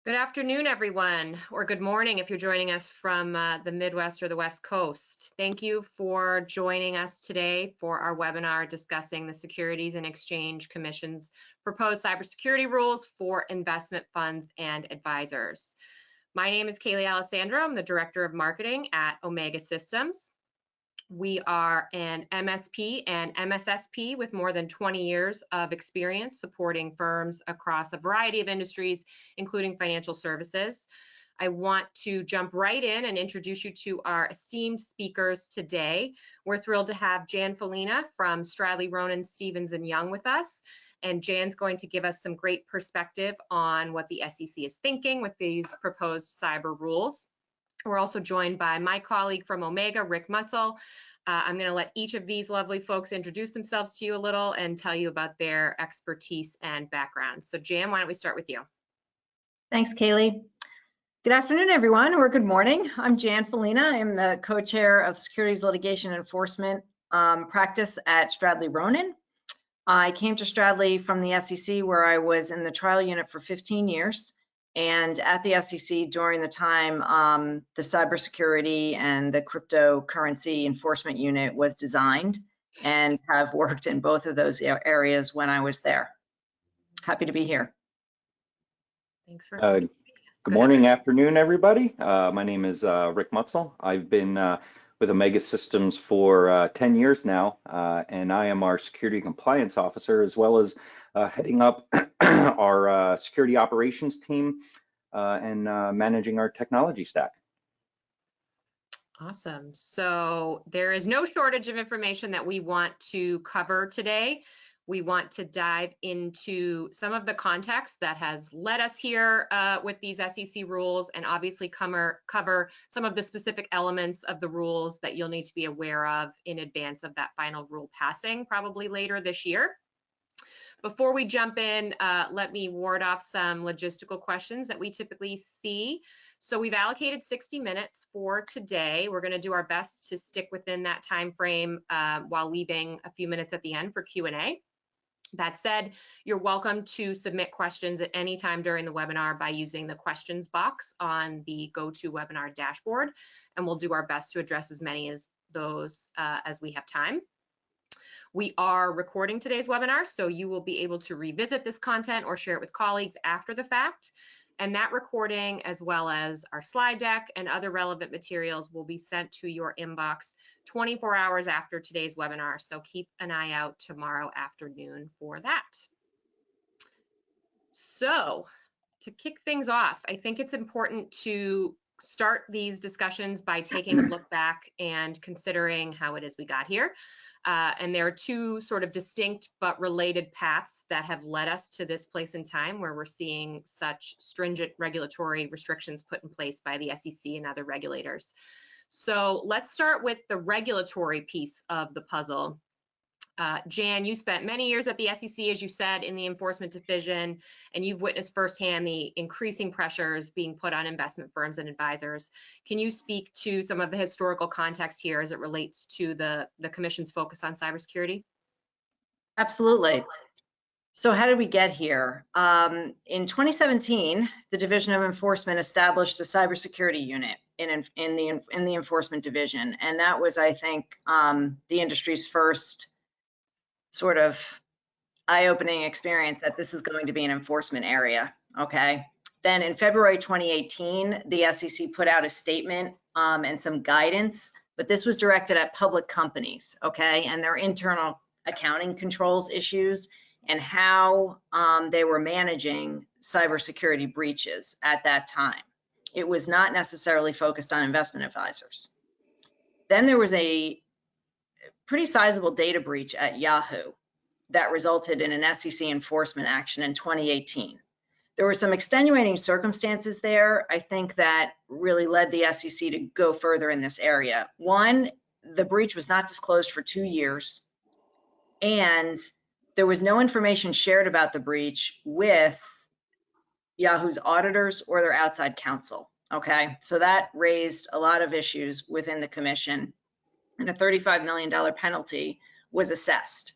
Good afternoon, everyone, or good morning if you're joining us from the Midwest or the West Coast. Thank you for joining us today for our webinar discussing the Securities and Exchange Commission's proposed cybersecurity rules for investment funds and advisors. My name is Kaylee Alessandro. I'm the Director of Marketing at Omega Systems. We are an MSP and MSSP with more than 20 years of experience supporting firms across a variety of industries, including financial services. I want to jump right in and introduce you to our esteemed speakers today. We're thrilled to have Jan Felina from Stradley, Ronon, Stevens & Young with us. And Jan's going to give us some great perspective on what the SEC is thinking with these proposed cyber rules. We're also joined by my colleague from Omega, Rick Mutzel. I'm going to let each of these lovely folks introduce themselves to you a little and tell you about their expertise and background. So Jan, why don't we start with you? Thanks, Kaylee. Good afternoon, everyone, or good morning. I'm Jan Felina. I'm the co-chair of Securities Litigation Enforcement practice at Stradley Ronon. I came to Stradley from the SEC, where I was in the trial unit for 15 years. And at the SEC during the time, the cybersecurity and the cryptocurrency enforcement unit was designed, and have worked in both of those areas when I was there. Happy to be here. Thanks for Good morning, afternoon, everybody. My name is Rick Mutzel. I've been with Omega Systems for 10 years now, and I am our security compliance officer, as well as heading up our security operations team and managing our technology stack. Awesome. So there is no shortage of information that we want to cover today. We want to dive into some of the context that has led us here with these SEC rules, and obviously cover some of the specific elements of the rules that you'll need to be aware of in advance of that final rule passing, probably later this year. Before we jump in, let me ward off some logistical questions that we typically see. So we've allocated 60 minutes for today. We're going to do our best to stick within that time frame while leaving a few minutes at the end for Q&A. That said, you're welcome to submit questions at any time during the webinar by using the questions box on the GoToWebinar dashboard, and we'll do our best to address as many as those as we have time. We are recording today's webinar, so you will be able to revisit this content or share it with colleagues after the fact. And that recording, as well as our slide deck and other relevant materials, will be sent to your inbox 24 hours after today's webinar. So keep an eye out tomorrow afternoon for that. So to kick things off, I think it's important to start these discussions by taking a look back and considering how it is we got here. And there are two sort of distinct but related paths that have led us to this place in time where we're seeing such stringent regulatory restrictions put in place by the SEC and other regulators. So let's start with the regulatory piece of the puzzle. Jan, you spent many years at the SEC, as you said, in the enforcement division, and you've witnessed firsthand the increasing pressures being put on investment firms and advisors. Can you speak to some of the historical context here as it relates to the Commission's focus on cybersecurity? Absolutely. So how did we get here? In 2017, the Division of Enforcement established a cybersecurity unit in the enforcement division, and that was, I think, the industry's first sort of eye-opening experience that this is going to be an enforcement area, okay? Then in February 2018, the SEC put out a statement and some guidance, but this was directed at public companies, okay? And their internal accounting controls issues and how they were managing cybersecurity breaches at that time. It was not necessarily focused on investment advisors. Then there was a pretty sizable data breach at Yahoo that resulted in an SEC enforcement action in 2018. There were some extenuating circumstances there, I think, that really led the SEC to go further in this area. One, the breach was not disclosed for 2 years, and there was no information shared about the breach with Yahoo's auditors or their outside counsel, okay? So that raised a lot of issues within the Commission, and a $35 million penalty was assessed.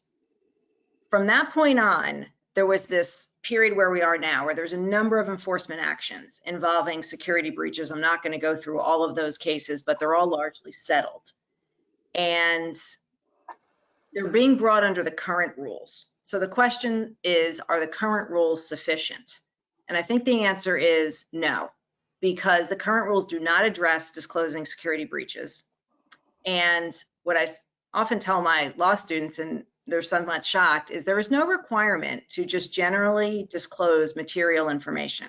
From that point on, there was this period where we are now, where there's a number of enforcement actions involving security breaches. I'm not going to go through all of those cases, but they're all largely settled. And they're being brought under the current rules. So the question is, are the current rules sufficient? And I think the answer is no, because the current rules do not address disclosing security breaches. And what I often tell my law students, and they're somewhat shocked, is there is no requirement to just generally disclose material information.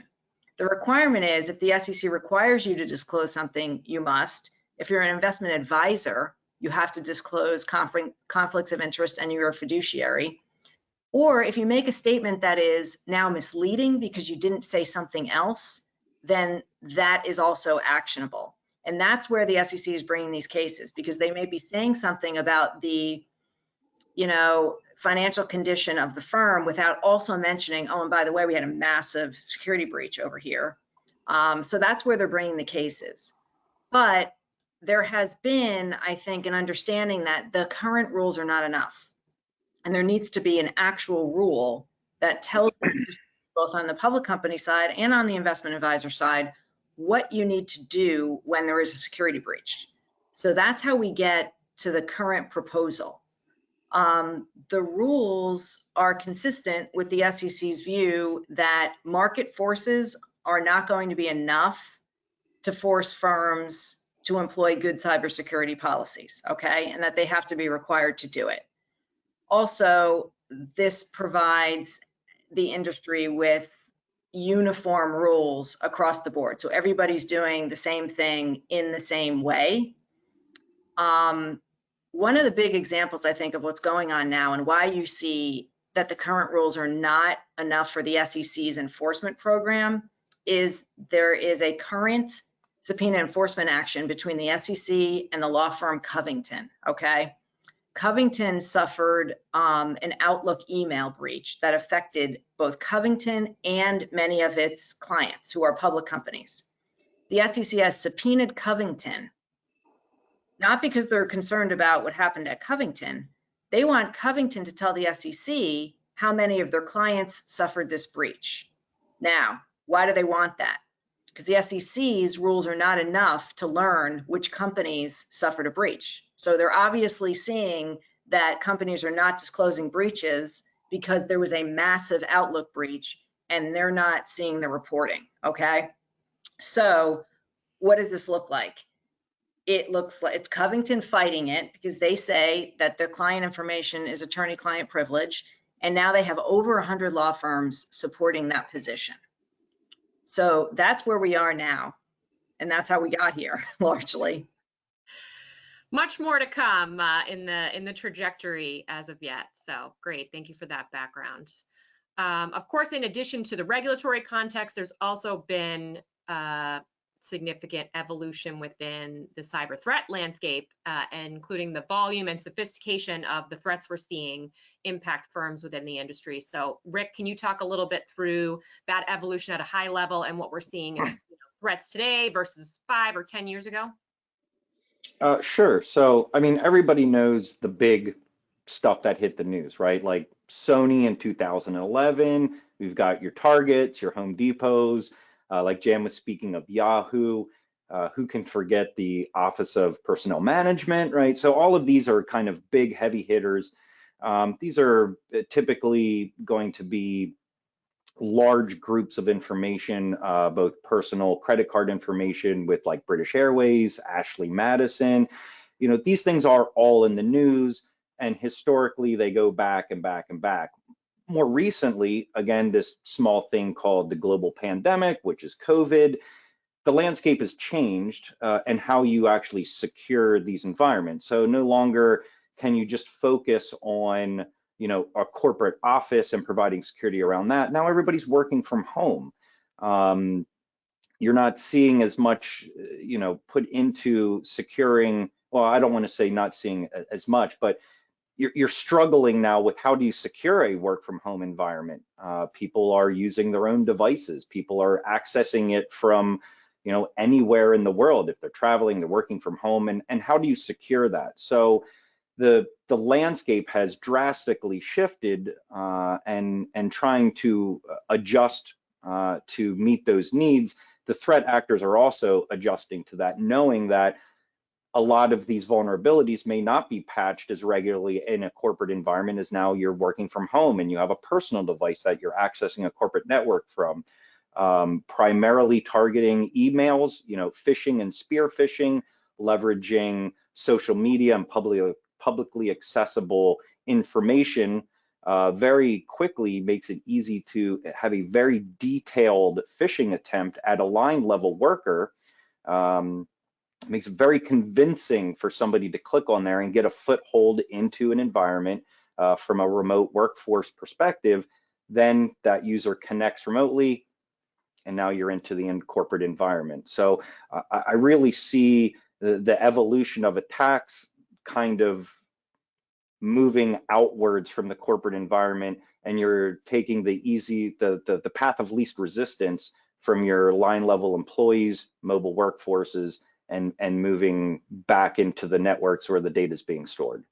The requirement is if the SEC requires you to disclose something, you must. If you're an investment advisor, you have to disclose conflicts of interest and you're a fiduciary. Or if you make a statement that is now misleading because you didn't say something else, then that is also actionable. And that's where the SEC is bringing these cases, because they may be saying something about the, financial condition of the firm without also mentioning, oh, and by the way, we had a massive security breach over here. So that's where they're bringing the cases. But there has been, I think, an understanding that the current rules are not enough. And there needs to be an actual rule that tells both on the public company side and on the investment advisor side what you need to do when there is a security breach. So that's how we get to the current proposal. The rules are consistent with the SEC's view that market forces are not going to be enough to force firms to employ good cybersecurity policies, okay? And that they have to be required to do it. Also, this provides the industry with uniform rules across the board. So everybody's doing the same thing in the same way. One of the big examples, I think, of what's going on now and why you see that the current rules are not enough for the SEC's enforcement program is there is a current subpoena enforcement action between the SEC and the law firm Covington, okay? Covington suffered an Outlook email breach that affected both Covington and many of its clients who are public companies. The SEC has subpoenaed Covington, not because they're concerned about what happened at Covington. They want Covington to tell the SEC how many of their clients suffered this breach. Now, why do they want that? Because the SEC's rules are not enough to learn which companies suffered a breach. So they're obviously seeing that companies are not disclosing breaches because there was a massive Outlook breach and they're not seeing the reporting, okay? So what does this look like? It looks like it's Covington fighting it because they say that their client information is attorney-client privilege, and now they have over 100 law firms supporting that position. So that's where we are now, and that's how we got here, largely. Much more to come in the trajectory as of yet. So great, thank you for that background. Of course, in addition to the regulatory context, there's also been significant evolution within the cyber threat landscape, including the volume and sophistication of the threats we're seeing impact firms within the industry. So Rick, can you talk a little bit through that evolution at a high level and what we're seeing as threats today versus 5 or 10 years ago? Sure. So, I mean, everybody knows the big stuff that hit the news, right? Like Sony in 2011, we've got your Targets, your Home Depots, like Jan was speaking of Yahoo, who can forget the Office of Personnel Management, right? So all of these are kind of big, heavy hitters. These are typically going to be large groups of information, both personal credit card information with like British Airways, Ashley Madison. You know, these things are all in the news, and historically they go back and back and back. More recently, again, this small thing called the global pandemic, which is COVID, the landscape has changed and how you actually secure these environments. So no longer can you just focus on, you know, a corporate office and providing security around that. Now everybody's working from home. You're not seeing as much, you know, put into securing, well, I don't want to say not seeing as much, but you're struggling now with how do you secure a work from home environment. People are using their own devices. People are accessing it from, you know, anywhere in the world. If they're traveling, they're working from home, and how do you secure that? So the landscape has drastically shifted, and trying to adjust to meet those needs, the threat actors are also adjusting to that, knowing that a lot of these vulnerabilities may not be patched as regularly in a corporate environment as now you're working from home and you have a personal device that you're accessing a corporate network from. Primarily targeting emails, phishing and spear phishing, leveraging social media and publicly accessible information very quickly makes it easy to have a very detailed phishing attempt at a line level worker. Makes it very convincing for somebody to click on there and get a foothold into an environment from a remote workforce perspective. Then that user connects remotely, and now you're into the corporate environment. So I really see the evolution of attacks kind of moving outwards from the corporate environment, and you're taking the path of least resistance from your line level employees, mobile workforces, and moving back into the networks where the data is being stored.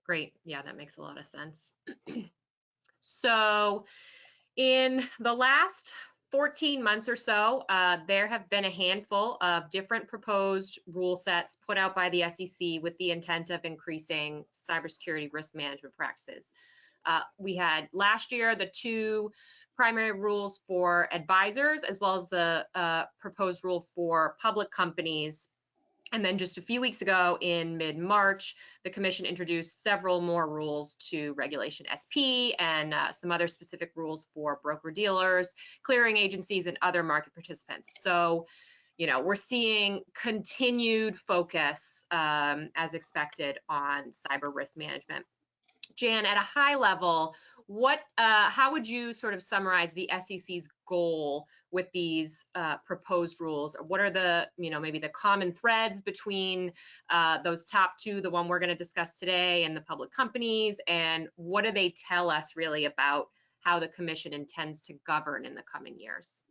Great. Yeah, that makes a lot of sense. So in the last 14 months or so, there have been a handful of different proposed rule sets put out by the SEC with the intent of increasing cybersecurity risk management practices. We had last year the 2 primary rules for advisors, as well as the proposed rule for public companies. And then just a few weeks ago in mid-March, the commission introduced several more rules to Regulation SP and some other specific rules for broker-dealers, clearing agencies, and other market participants. So, we're seeing continued focus, as expected, on cyber risk management. Jan, at a high level, how would you sort of summarize the SEC's goal with these proposed rules? What are the, maybe the common threads between those top 2, the one we're going to discuss today, and the public companies, and what do they tell us really about how the commission intends to govern in the coming years?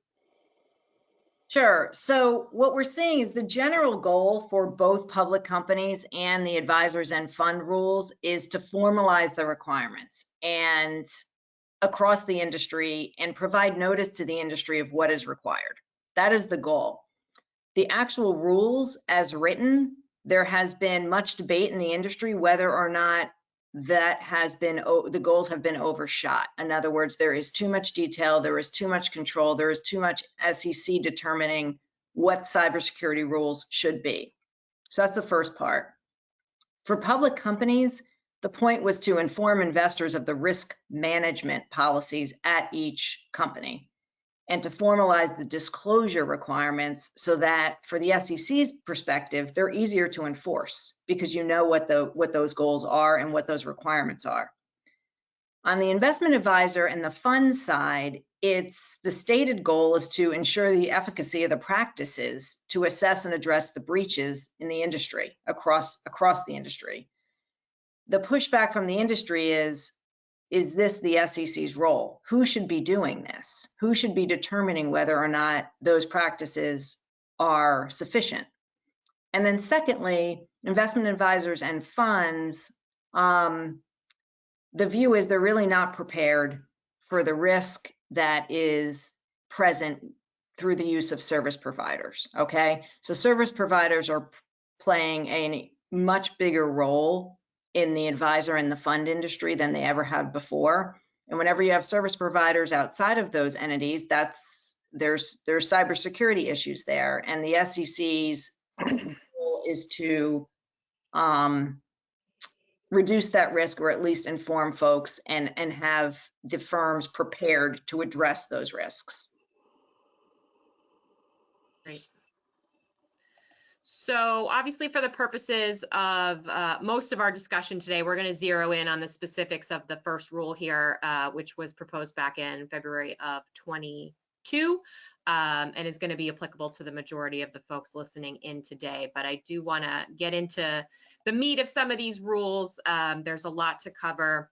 Sure. So what we're seeing is the general goal for both public companies and the advisors and fund rules is to formalize the requirements and across the industry and provide notice to the industry of what is required. That is the goal. The actual rules as written, there has been much debate in the industry whether or not the goals have been overshot. In other words, there is too much detail, there is too much control, there is too much SEC determining what cybersecurity rules should be. So that's the first part. For public companies, the point was to inform investors of the risk management policies at each company and to formalize the disclosure requirements so that for the SEC's perspective, they're easier to enforce because you know what those goals are and what those requirements are. On the investment advisor and the fund side, it's the stated goal is to ensure the efficacy of the practices to assess and address the breaches in the industry, across the industry. The pushback from the industry is this the SEC's role? Who should be doing this? Who should be determining whether or not those practices are sufficient? And then secondly, investment advisors and funds, the view is they're really not prepared for the risk that is present through the use of service providers, okay? So service providers are playing a much bigger role in the advisor and the fund industry than they ever have before. And whenever you have service providers outside of those entities, there's cybersecurity issues there. And the SEC's goal is to reduce that risk, or at least inform folks and have the firms prepared to address those risks. Great. So obviously for the purposes of most of our discussion today, we're going to zero in on the specifics of the first rule here, which was proposed back in February of 22 and is going to be applicable to the majority of the folks listening in today. But I do want to get into the meat of some of these rules. There's a lot to cover.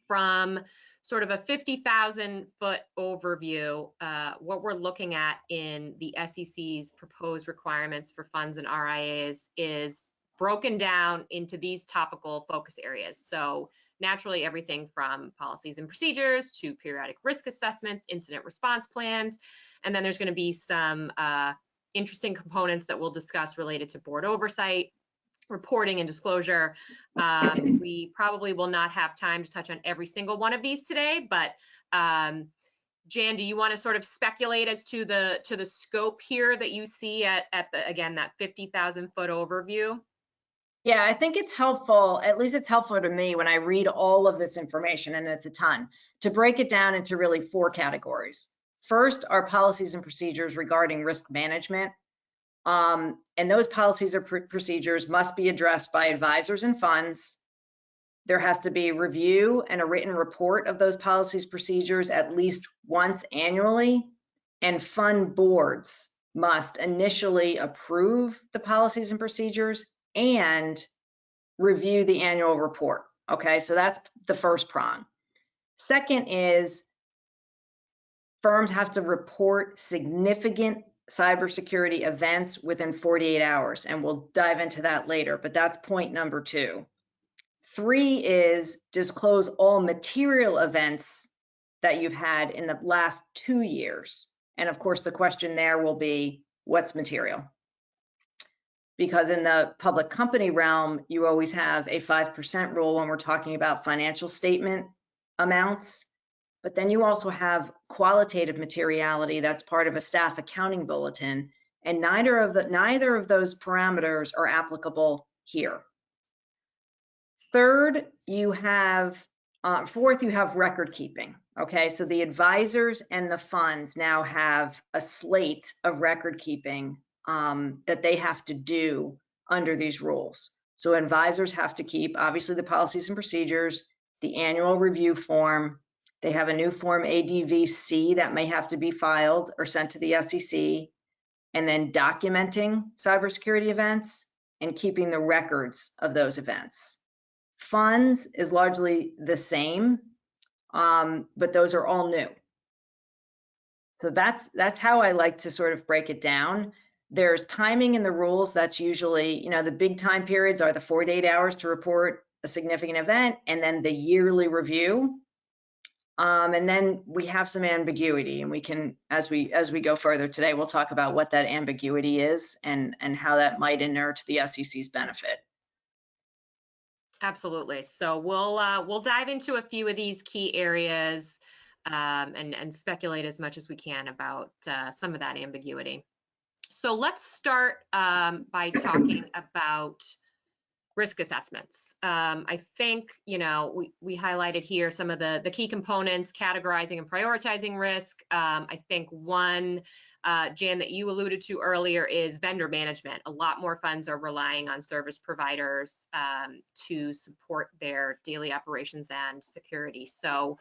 From sort of a 50,000-foot overview, what we're looking at in the SEC's proposed requirements for funds and RIAs is broken down into these topical focus areas. So naturally, everything from policies and procedures to periodic risk assessments, incident response plans, and then there's going to be some interesting components that we'll discuss related to board oversight, reporting and disclosure. We probably will not have time to touch on every single one of these today, but Jan, do you want to sort of speculate as to the scope here that you see at the, again, that 50,000 foot overview? Yeah, I think it's helpful, at least it's helpful to me when I read all of this information, and it's a ton, to break it down into really 4 categories. First are policies and procedures regarding risk management. And those policies or procedures must be addressed by advisors and funds. There has to be review and a written report of those policies, procedures at least once annually, and fund boards must initially approve the policies and procedures and review the annual report. Okay, so that's the first prong. Second is firms have to report significant cybersecurity events within 48 hours, and we'll dive into that later, but that's point number 2. 3 is disclose all material events that you've had in the last 2 years. And of course, the question there will be, what's material? Because in the public company realm, you always have a 5% rule when we're talking about financial statement amounts. But then you also have qualitative materiality that's part of a staff accounting bulletin, and neither of those parameters are applicable here. Third, you have, fourth, you have record keeping. Okay, so the advisors and the funds now have a slate of record keeping that they have to do under these rules. So advisors have to keep, obviously, the policies and procedures, the annual review form. They have a new form ADVC that may have to be filed or sent to the SEC, and then documenting cybersecurity events and keeping the records of those events. Funds is largely the same, but those are all new. So that's how I like to sort of break it down. There's timing in the rules. That's usually, the big time periods are the 48 hours to report a significant event, and then the yearly review. And then we have some ambiguity, and we can, as we go further today, we'll talk about what that ambiguity is and how that might inure to the SEC's benefit. Absolutely. So we'll dive into a few of these key areas and speculate as much as we can about some of that ambiguity. So let's start by talking about risk assessments. I think, we highlighted here some of the key components, categorizing and prioritizing risk. I think one, Jan, that you alluded to earlier is vendor management. A lot more funds are relying on service providers to support their daily operations and security. So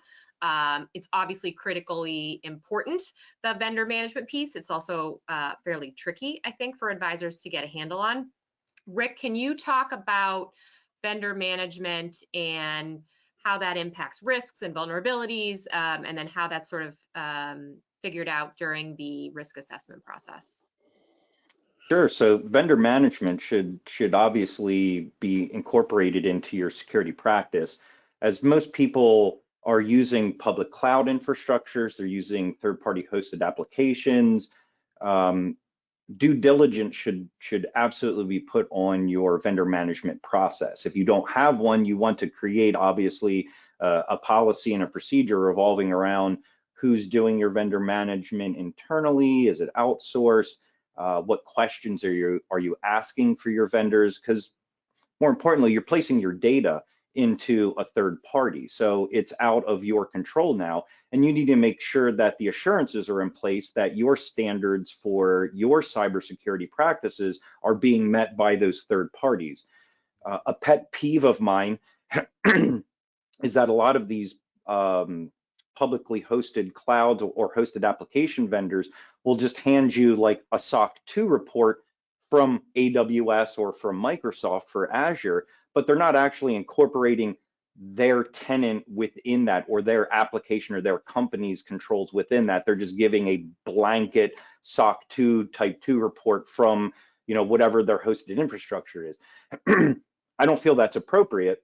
it's obviously critically important, the vendor management piece. It's also fairly tricky, I think, for advisors to get a handle on. Rick, can you talk about vendor management and how that impacts risks and vulnerabilities, and then how that's sort of figured out during the risk assessment process? Sure. So vendor management should obviously be incorporated into your security practice, as most people are using public cloud infrastructures, they're using third-party hosted applications. Due diligence should absolutely be put on your vendor management process. If you don't have one, you want to create, obviously, a policy and a procedure revolving around who's doing your vendor management internally. Is it outsourced? What questions are you asking for your vendors? Because more importantly, you're placing your data into a third party. So it's out of your control now. And you need to make sure that the assurances are in place that your standards for your cybersecurity practices are being met by those third parties. A pet peeve of mine is that a lot of these publicly hosted clouds or hosted application vendors will just hand you like a SOC 2 report from AWS or from Microsoft for Azure, but they're not actually incorporating their tenant within that, or their application or their company's controls within that. They're just giving a blanket SOC 2 type 2 report from whatever their hosted infrastructure is. I don't feel that's appropriate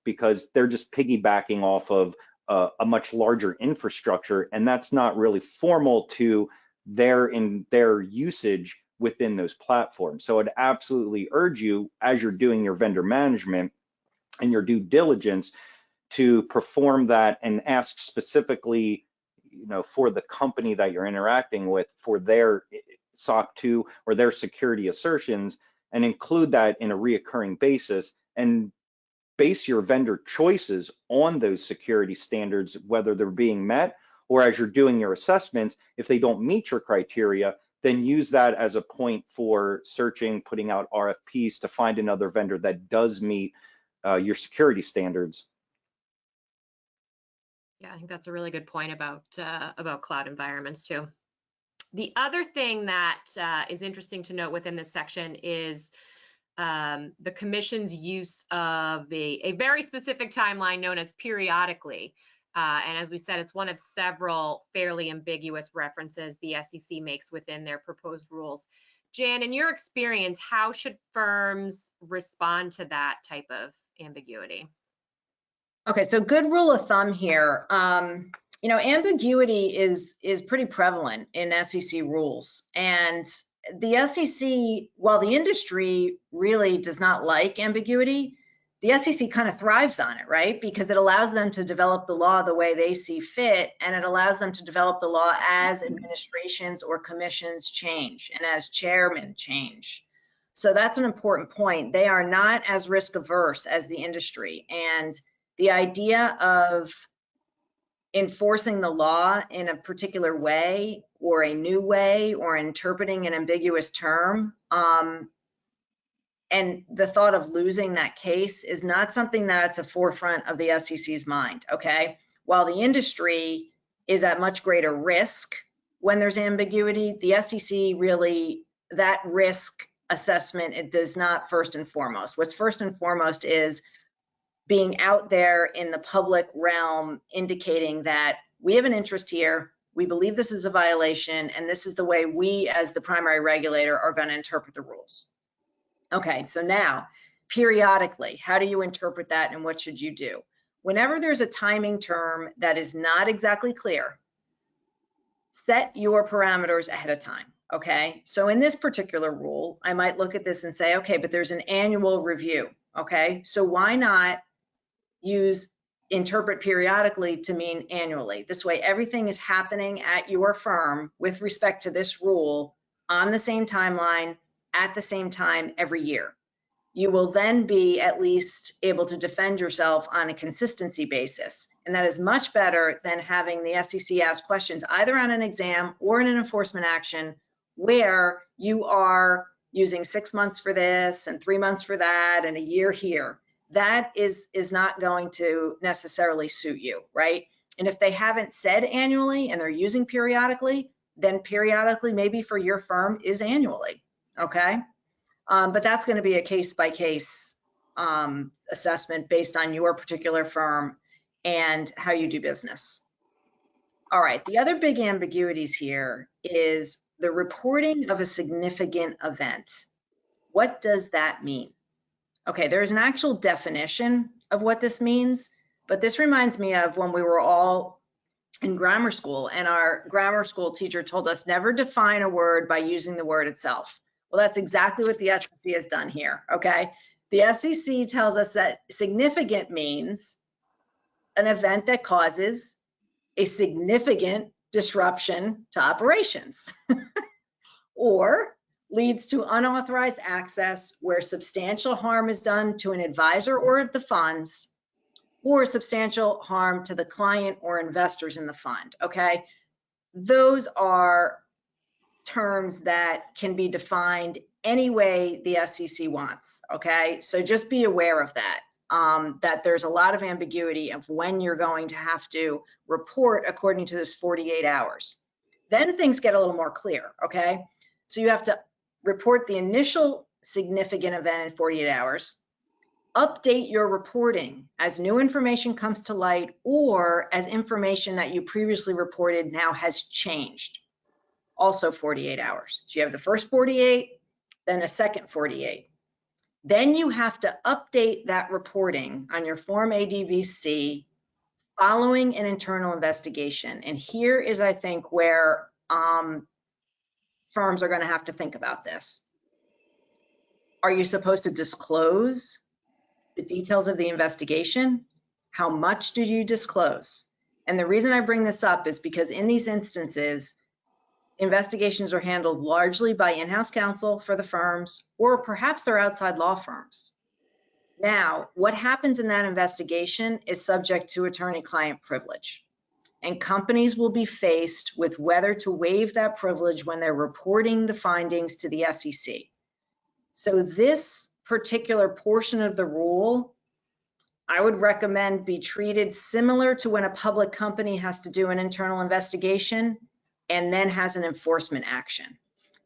because they're just piggybacking off of a much larger infrastructure, and that's not really formal to their usage within those platforms. So I'd absolutely urge you, as you're doing your vendor management and your due diligence, to perform that and ask specifically, for the company that you're interacting with for their SOC 2 or their security assertions, and include that in a reoccurring basis, and base your vendor choices on those security standards, whether they're being met, or as you're doing your assessments, if they don't meet your criteria, then use that as a point for searching, putting out RFPs to find another vendor that does meet your security standards. Yeah, I think that's a really good point about cloud environments too. The other thing that is interesting to note within this section is the Commission's use of a very specific timeline known as periodically. And as we said, it's one of several fairly ambiguous references the SEC makes within their proposed rules. Jan, in your experience, how should firms respond to that type of ambiguity? Okay, so good rule of thumb here. Ambiguity is pretty prevalent in SEC rules, and the SEC, while the industry really does not like ambiguity, the SEC kind of thrives on it, right? Because it allows them to develop the law the way they see fit, and it allows them to develop the law as administrations or commissions change and as chairmen change. So that's an important point. They are not as risk averse as the industry, and the idea of enforcing the law in a particular way or a new way or interpreting an ambiguous term, and the thought of losing that case is not something that's a forefront of the SEC's mind, okay? While the industry is at much greater risk when there's ambiguity, the SEC really, that risk assessment, it does not first and foremost. What's first and foremost is being out there in the public realm, indicating that we have an interest here, we believe this is a violation, and this is the way we, as the primary regulator, are going to interpret the rules. Okay, so now, periodically, how do you interpret that and what should you do? Whenever there's a timing term that is not exactly clear, set your parameters ahead of time, okay? So in this particular rule, I might look at this and say, okay, but there's an annual review, okay? So why not interpret periodically to mean annually? This way, everything is happening at your firm with respect to this rule on the same timeline, at the same time every year. You will then be at least able to defend yourself on a consistency basis. And that is much better than having the SEC ask questions either on an exam or in an enforcement action where you are using 6 months for this and 3 months for that and a year here. That is not going to necessarily suit you, right? And if they haven't said annually and they're using periodically, then periodically maybe for your firm is annually, okay? But that's going to be a case-by-case assessment based on your particular firm and how you do business. All right, the other big ambiguities here is the reporting of a significant event. What does that mean? Okay, there's an actual definition of what this means, but this reminds me of when we were all in grammar school and our grammar school teacher told us never define a word by using the word itself. Well, that's exactly what the SEC has done here, okay? The SEC tells us that significant means an event that causes a significant disruption to operations or leads to unauthorized access where substantial harm is done to an advisor or the funds, or substantial harm to the client or investors in the fund, okay? Those are terms that can be defined any way the SEC wants, okay? So just be aware of that, that there's a lot of ambiguity of when you're going to have to report according to this 48 hours. Then things get a little more clear, okay? So you have to report the initial significant event in 48 hours, update your reporting as new information comes to light or as information that you previously reported now has changed. Also 48 hours. So you have the first 48, then a second 48. Then you have to update that reporting on your Form ADVC following an internal investigation. And here is, I think, where firms are going to have to think about this. Are you supposed to disclose the details of the investigation? How much do you disclose? And the reason I bring this up is because in these instances, investigations are handled largely by in-house counsel for the firms, or perhaps they're outside law firms. Now, what happens in that investigation is subject to attorney-client privilege, and companies will be faced with whether to waive that privilege when they're reporting the findings to the SEC. So this particular portion of the rule, I would recommend be treated similar to when a public company has to do an internal investigation and then has an enforcement action.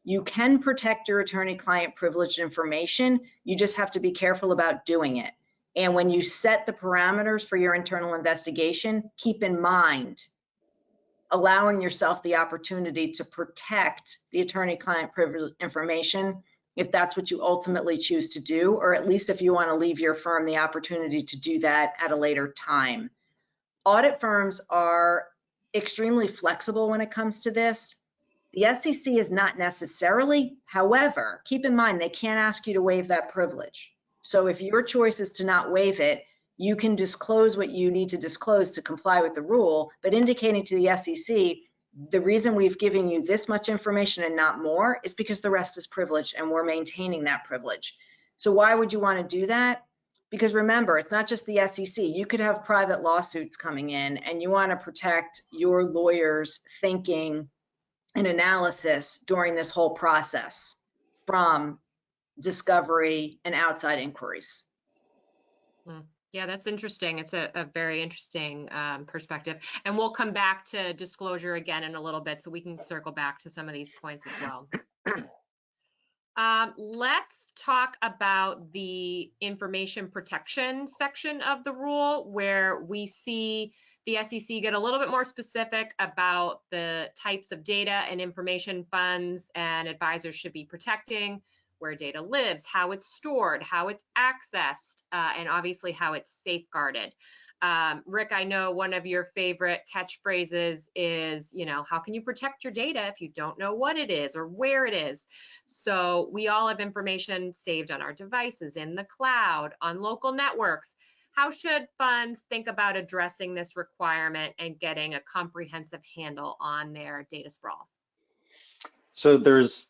You can protect your attorney-client privileged information, you just have to be careful about doing it. And when you set the parameters for your internal investigation, keep in mind allowing yourself the opportunity to protect the attorney-client privileged information if that's what you ultimately choose to do, or at least if you want to leave your firm the opportunity to do that at a later time. Audit firms are extremely flexible when it comes to this. The SEC is not necessarily, however, keep in mind they can't ask you to waive that privilege. So if your choice is to not waive it, you can disclose what you need to disclose to comply with the rule, but indicating to the SEC, the reason we've given you this much information and not more is because the rest is privileged and we're maintaining that privilege. So why would you want to do that? Because remember, it's not just the SEC. You could have private lawsuits coming in and you want to protect your lawyers' thinking and analysis during this whole process from discovery and outside inquiries. Yeah, that's interesting. It's a very interesting perspective. And we'll come back to disclosure again in a little bit so we can circle back to some of these points as well. Let's talk about the information protection section of the rule, where we see the SEC get a little bit more specific about the types of data and information funds and advisors should be protecting, where data lives, how it's stored, how it's accessed, and obviously how it's safeguarded. Rick, I know one of your favorite catchphrases is, how can you protect your data if you don't know what it is or where it is? So we all have information saved on our devices, in the cloud, on local networks. How should funds think about addressing this requirement and getting a comprehensive handle on their data sprawl? So there's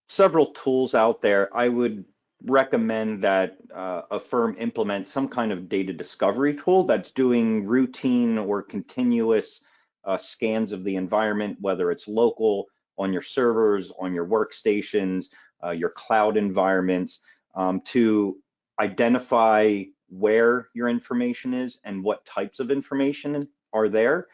several tools out there. I would recommend that a firm implement some kind of data discovery tool that's doing routine or continuous scans of the environment, whether it's local, on your servers, on your workstations, your cloud environments, to identify where your information is and what types of information are there.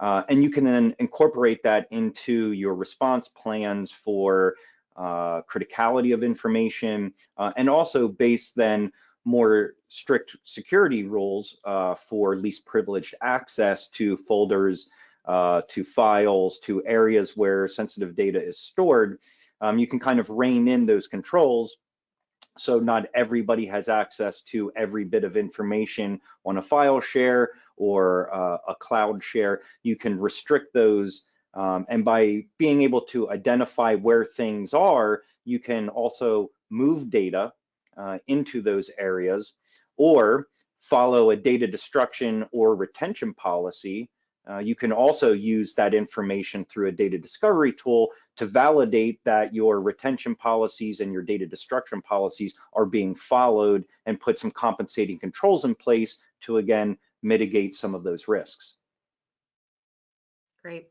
And you can then incorporate that into your response plans for criticality of information, and also base then more strict security rules for least privileged access to folders, to files, to areas where sensitive data is stored. You can kind of rein in those controls so not everybody has access to every bit of information on a file share or a cloud share. You can restrict those. And by being able to identify where things are, you can also move data into those areas or follow a data destruction or retention policy. You can also use that information through a data discovery tool to validate that your retention policies and your data destruction policies are being followed and put some compensating controls in place to, again, mitigate some of those risks. Great.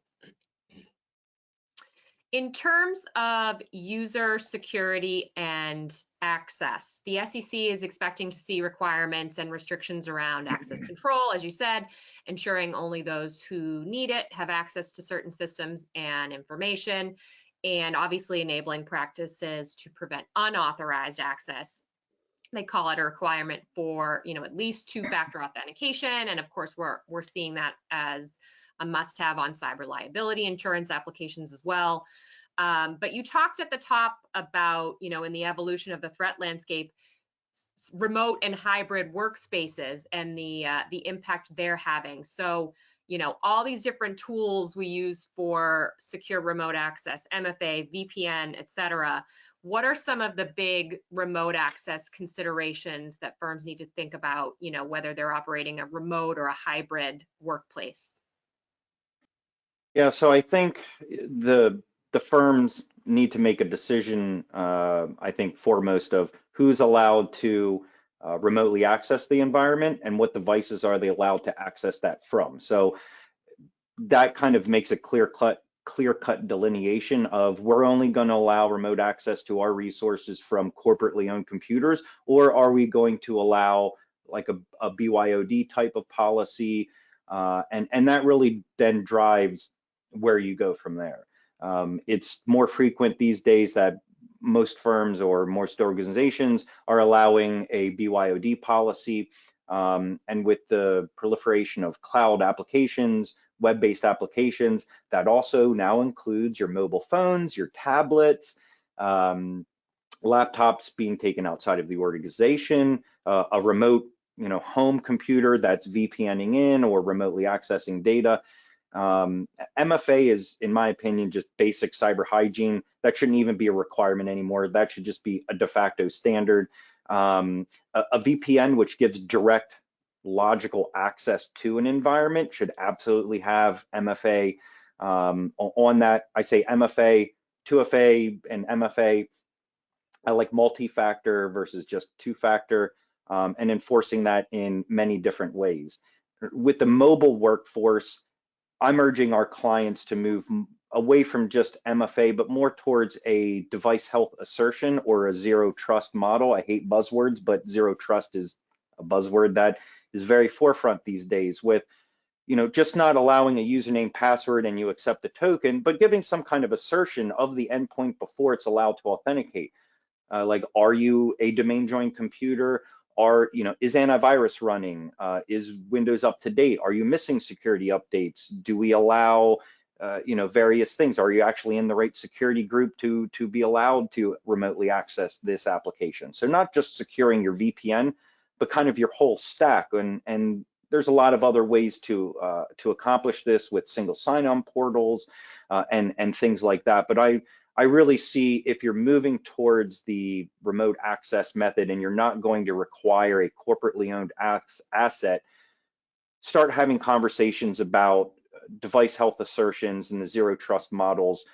In terms of user security and access, the SEC is expecting to see requirements and restrictions around access control, as you said, ensuring only those who need it have access to certain systems and information, and obviously enabling practices to prevent unauthorized access. They call it a requirement for, at least two-factor authentication, and of course, we're seeing that as a must-have on cyber liability insurance applications as well. But you talked at the top about, you know, in the evolution of the threat landscape, remote and hybrid workspaces and the impact they're having. So, you know, all these different tools we use for secure remote access, MFA, VPN, et cetera. What are some of the big remote access considerations that firms need to think about, you know, whether they're operating a remote or a hybrid workplace? Yeah, so I think the firms need to make a decision, I think foremost of who's allowed to remotely access the environment and what devices are they allowed to access that from. So that kind of makes a clear-cut delineation of we're only going to allow remote access to our resources from corporately owned computers, or are we going to allow like a BYOD type of policy, and that really then drives where you go from there. It's more frequent these days that most firms or most organizations are allowing a BYOD policy, and with the proliferation of cloud applications, web-based applications, that also now includes your mobile phones, your tablets, laptops being taken outside of the organization, a remote, you know, home computer that's VPNing in or remotely accessing data. MFA is, in my opinion, just basic cyber hygiene. That shouldn't even be a requirement anymore. That should just be a de facto standard. A VPN, which gives direct logical access to an environment, should absolutely have MFA on that. I say MFA, 2FA, and MFA. I like multi-factor versus just two-factor, and enforcing that in many different ways. With the mobile workforce, I'm urging our clients to move away from just MFA, but more towards a device health assertion or a zero trust model. I hate buzzwords, but zero trust is a buzzword that is very forefront these days, with, you know, just not allowing a username, password, and you accept a token, but giving some kind of assertion of the endpoint before it's allowed to authenticate. Like, are you a domain joined computer? You know, is antivirus running? Is Windows up to date? Are you missing security updates? Do we allow, you know, various things? Are you actually in the right security group to be allowed to remotely access this application? So not just securing your VPN, but kind of your whole stack. And there's a lot of other ways to accomplish this with single sign-on portals and things like that. But I really see, if you're moving towards the remote access method and you're not going to require a corporately owned asset, start having conversations about device health assertions and the zero trust models.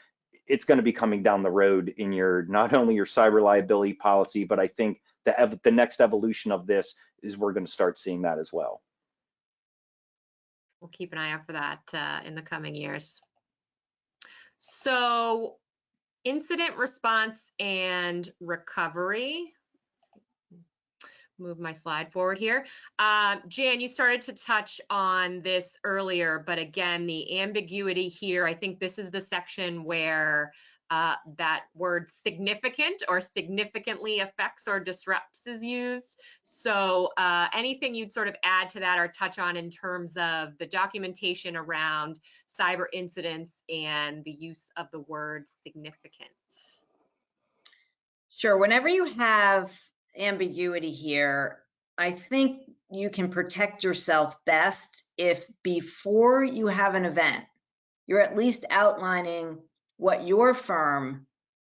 It's going to be coming down the road in your, not only your cyber liability policy, but I think the next evolution of this is we're going to start seeing that as well. We'll keep an eye out for that in the coming years. So, incident response and recovery. Move my slide forward here. Jan, you started to touch on this earlier, but again, the ambiguity here, I think this is the section where that word significant or significantly affects or disrupts is used. So anything you'd sort of add to that or touch on in terms of the documentation around cyber incidents and the use of the word significant? Sure. Whenever you have ambiguity here, I think you can protect yourself best if before you have an event, you're at least outlining what your firm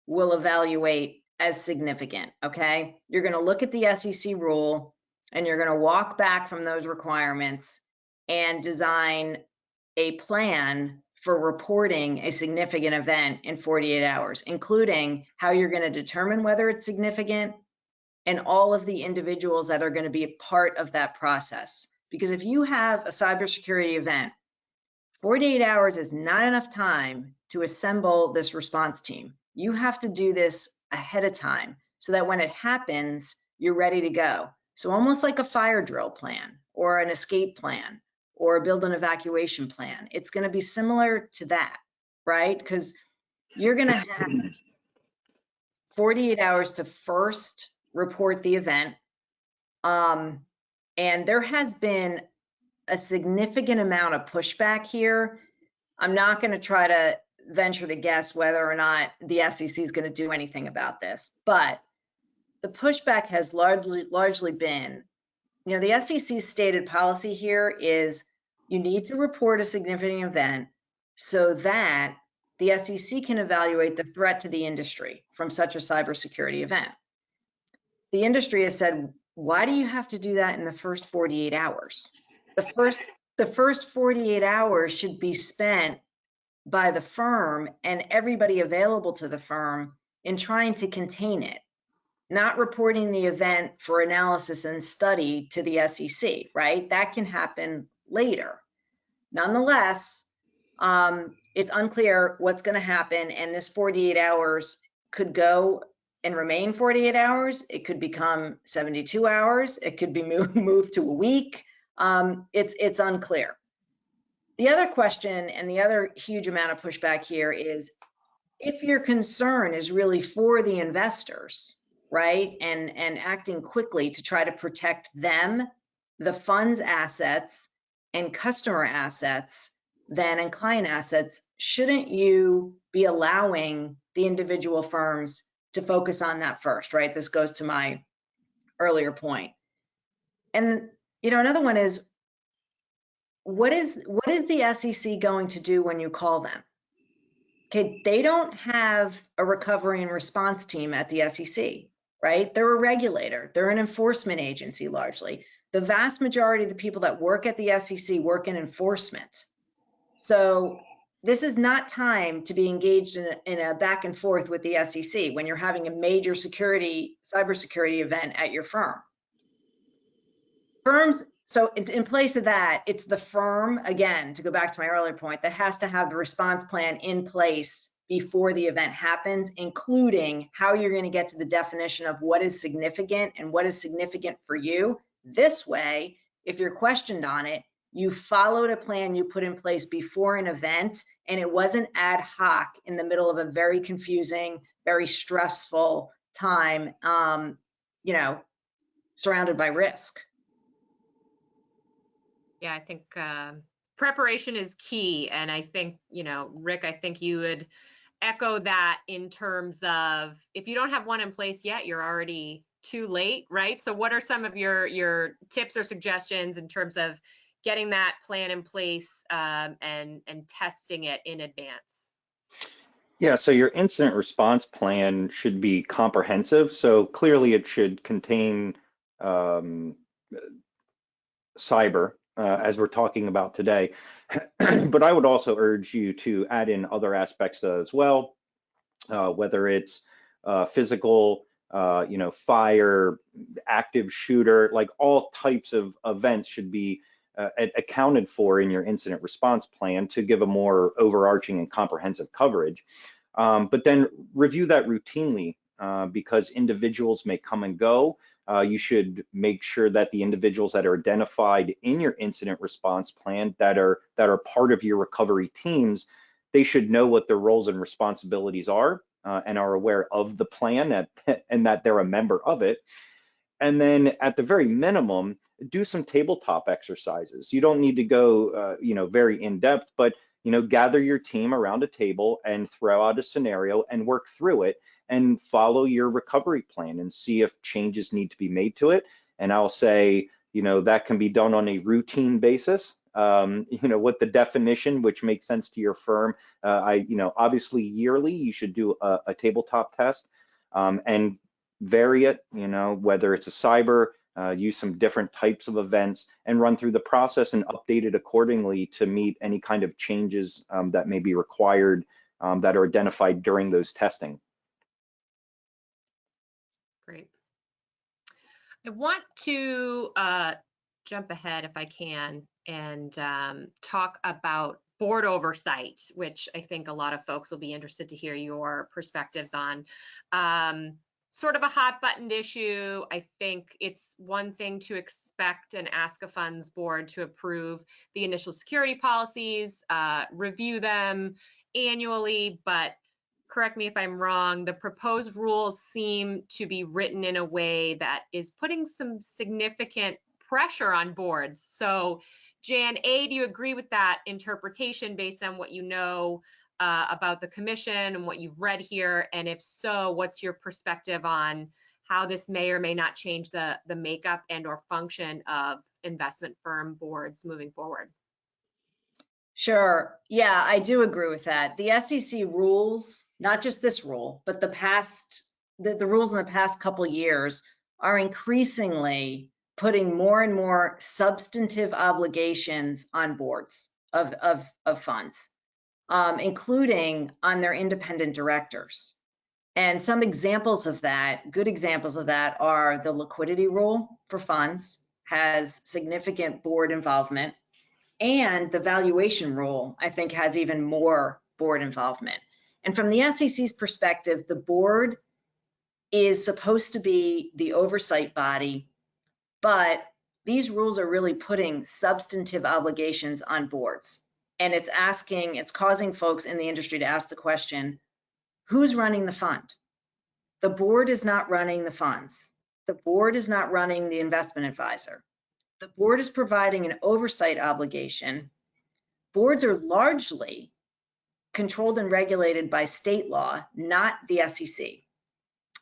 will evaluate as significant, okay? You're going to look at the SEC rule and you're going to walk back from those requirements and design a plan for reporting a significant event in 48 hours, including how you're going to determine whether it's significant and all of the individuals that are going to be a part of that process. Because if you have a cybersecurity event, 48 hours is not enough time to assemble this response team. You have to do this ahead of time so that when it happens, you're ready to go. So almost like a fire drill plan or an escape plan or build an evacuation plan. It's going to be similar to that, right? Because you're going to have 48 hours to first report the event. And there has been a significant amount of pushback here. I'm not going to try to venture to guess whether or not the SEC is going to do anything about this. But the pushback has largely been, the SEC's stated policy here is you need to report a significant event so that the SEC can evaluate the threat to the industry from such a cybersecurity event. The industry has said, why do you have to do that in the first 48 hours? The first 48 hours should be spent by the firm and everybody available to the firm in trying to contain it, not reporting the event for analysis and study to the SEC, right? That can happen later. Nonetheless, it's unclear what's going to happen, and this 48 hours could go and remain 48 hours. It could become 72 hours. It could be moved to a week. It's unclear. The other question and the other huge amount of pushback here is if your concern is really for the investors, right, and acting quickly to try to protect them, the fund's assets and customer assets, then and client assets, shouldn't you be allowing the individual firms to focus on that first, right? This goes to my earlier point. And another one is, what is the SEC going to do when you call them? Okay, they don't have a recovery and response team at the SEC, right? They're a regulator. They're an enforcement agency largely. The vast majority of the people that work at the SEC work in enforcement. So this is not time to be engaged in a back and forth with the SEC when you're having a major cybersecurity event at your firm. Firms, so in place of that, it's the firm, again, to go back to my earlier point, that has to have the response plan in place before the event happens, including how you're going to get to the definition of what is significant and what is significant for you. This way, if you're questioned on it, you followed a plan you put in place before an event, and it wasn't ad hoc in the middle of a very confusing, very stressful time, surrounded by risk. Yeah, I think preparation is key. And I think, Rick, I think you would echo that in terms of if you don't have one in place yet, you're already too late, right? So what are some of your tips or suggestions in terms of getting that plan in place and testing it in advance? Yeah, so your incident response plan should be comprehensive. So clearly it should contain cyber, as we're talking about today. But I would also urge you to add in other aspects as well, whether it's physical, fire, active shooter, like all types of events should be accounted for in your incident response plan to give a more overarching and comprehensive coverage. But then review that routinely because individuals may come and go. You should make sure that the individuals that are identified in your incident response plan that are part of your recovery teams, they should know what their roles and responsibilities are and are aware of the plan and that they're a member of it. And then at the very minimum, do some tabletop exercises. You don't need to go, very in depth, but gather your team around a table and throw out a scenario and work through it and follow your recovery plan and see if changes need to be made to it. And I'll say, that can be done on a routine basis. With the definition, which makes sense to your firm. Obviously yearly, you should do a tabletop test and vary it, whether it's a cyber, use some different types of events and run through the process and update it accordingly to meet any kind of changes that may be required that are identified during those testing. Great. I want to jump ahead if I can and talk about board oversight, which I think a lot of folks will be interested to hear your perspectives on. Sort of a hot buttoned issue. I think it's one thing to expect an ask a funds board to approve the initial security policies, review them annually, but correct me if I'm wrong, the proposed rules seem to be written in a way that is putting some significant pressure on boards. So Jan, A, do you agree with that interpretation based on what you know about the commission and what you've read here? And if so, what's your perspective on how this may or may not change the makeup and or function of investment firm boards moving forward? Sure. Yeah, I do agree with that. The SEC rules, not just this rule, but the rules in the past couple years are increasingly putting more and more substantive obligations on boards of funds, including on their independent directors. And some examples of that, good examples of that, are the liquidity rule for funds has significant board involvement, and the valuation rule, I think, has even more board involvement. And from the SEC's perspective, the board is supposed to be the oversight body, but these rules are really putting substantive obligations on boards. And it's causing folks in the industry to ask the question, who's running the fund? The board is not running the funds. The board is not running the investment advisor. The board is providing an oversight obligation. Boards are largely controlled and regulated by state law, not the SEC.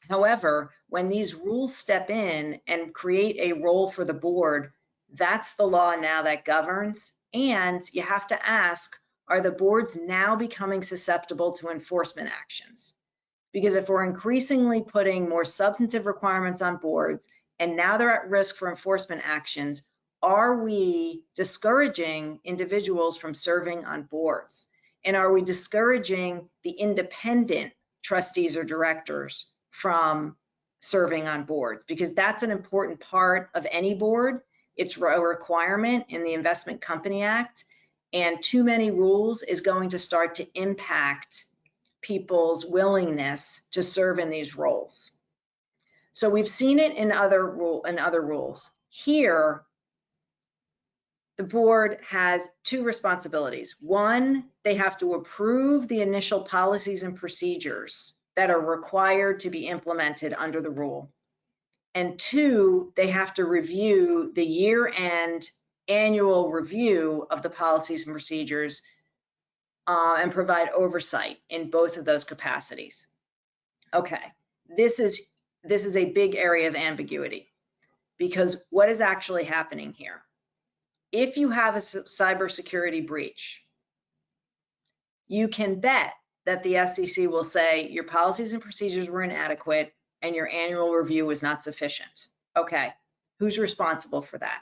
However, when these rules step in and create a role for the board, that's the law now that governs. And you have to ask, are the boards now becoming susceptible to enforcement actions? Because if we're increasingly putting more substantive requirements on boards and now they're at risk for enforcement actions, are we discouraging individuals from serving on boards? And are we discouraging the independent trustees or directors from serving on boards? Because that's an important part of any board. It's a requirement in the Investment Company Act, and too many rules is going to start to impact people's willingness to serve in these roles. So we've seen it in other rules. Here, the board has two responsibilities. One, they have to approve the initial policies and procedures that are required to be implemented under the rule. And two, they have to review the year-end annual review of the policies and procedures and provide oversight in both of those capacities. Okay, this is a big area of ambiguity, because what is actually happening here? If you have a cybersecurity breach, you can bet that the SEC will say your policies and procedures were inadequate and your annual review was not sufficient. Okay, who's responsible for that?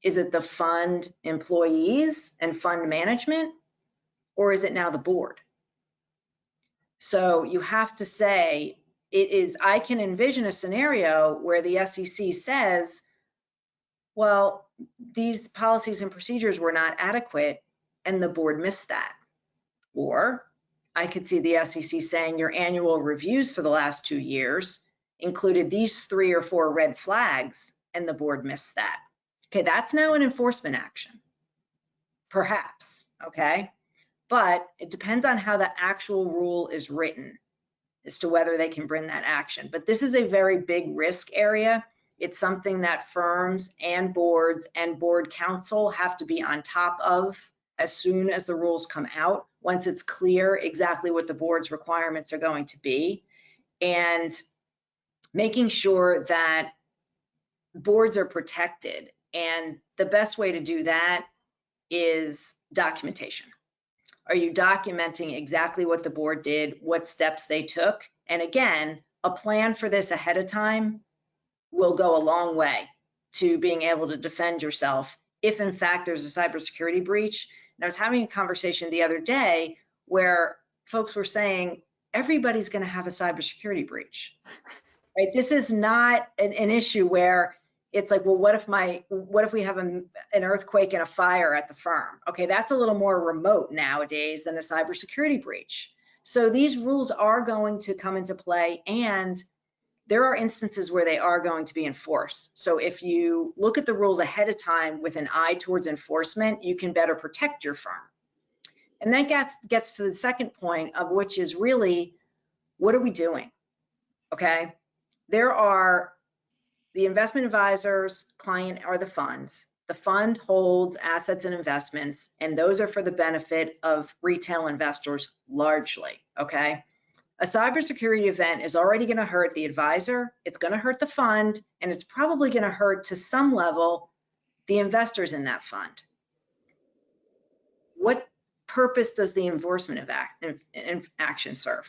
Is it the fund employees and fund management, or is it now the board? So you have to say, I can envision a scenario where the SEC says, well, these policies and procedures were not adequate and the board missed that. Or I could see the SEC saying your annual reviews for the last 2 years included these 3 or 4 red flags and the board missed that. Okay, that's now an enforcement action, perhaps, okay? But it depends on how the actual rule is written as to whether they can bring that action. But this is a very big risk area. It's something that firms and boards and board counsel have to be on top of as soon as the rules come out, once it's clear exactly what the board's requirements are going to be, and making sure that boards are protected. And the best way to do that is documentation. Are you documenting exactly what the board did, what steps they took? And again, a plan for this ahead of time will go a long way to being able to defend yourself if in fact there's a cybersecurity breach. And I was having a conversation the other day where folks were saying everybody's going to have a cybersecurity breach, right? This is not an issue where it's like, well, what if we have an earthquake and a fire at the firm? Okay, that's a little more remote nowadays than a cybersecurity breach. So these rules are going to come into play, and there are instances where they are going to be enforced. So if you look at the rules ahead of time with an eye towards enforcement, you can better protect your firm. And that gets to the second point, of which is really, what are we doing? Okay, there are the investment advisors, client are the funds. The fund holds assets and investments, and those are for the benefit of retail investors largely, okay? A cybersecurity event is already going to hurt the advisor, it's going to hurt the fund, and it's probably going to hurt to some level the investors in that fund. What purpose does the enforcement of action serve?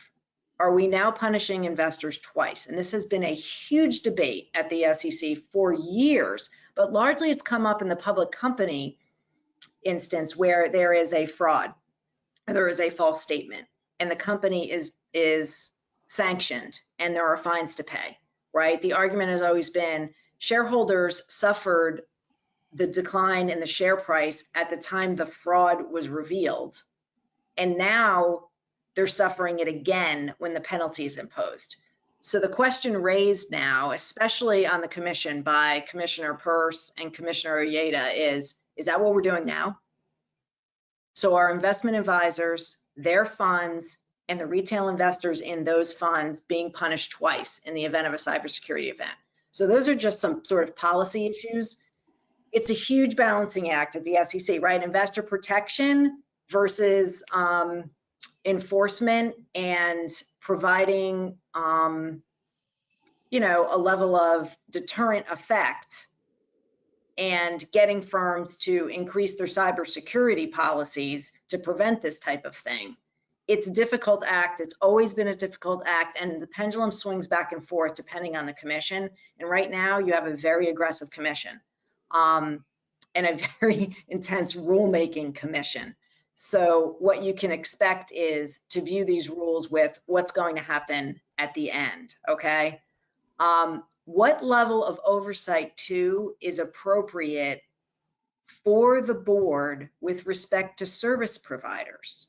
Are we now punishing investors twice? And this has been a huge debate at the SEC for years, but largely it's come up in the public company instance where there is a fraud, or there is a false statement, and the company is sanctioned and there are fines to pay, right? The argument has always been shareholders suffered the decline in the share price at the time the fraud was revealed, and now they're suffering it again when the penalty is imposed. So the question raised now, especially on the commission by Commissioner Peirce and Commissioner Ojeda, is that what we're doing now? So our investment advisors, their funds, and the retail investors in those funds being punished twice in the event of a cybersecurity event. So those are just some sort of policy issues. It's a huge balancing act at the SEC, right? Investor protection versus enforcement and providing, you know, a level of deterrent effect and getting firms to increase their cybersecurity policies to prevent this type of thing. It's a difficult act. It's always been a difficult act, and the pendulum swings back and forth depending on the commission. And right now you have a very aggressive commission and a very intense rulemaking commission. So what you can expect is to view these rules with what's going to happen at the end, okay? What level of oversight too is appropriate for the board with respect to service providers?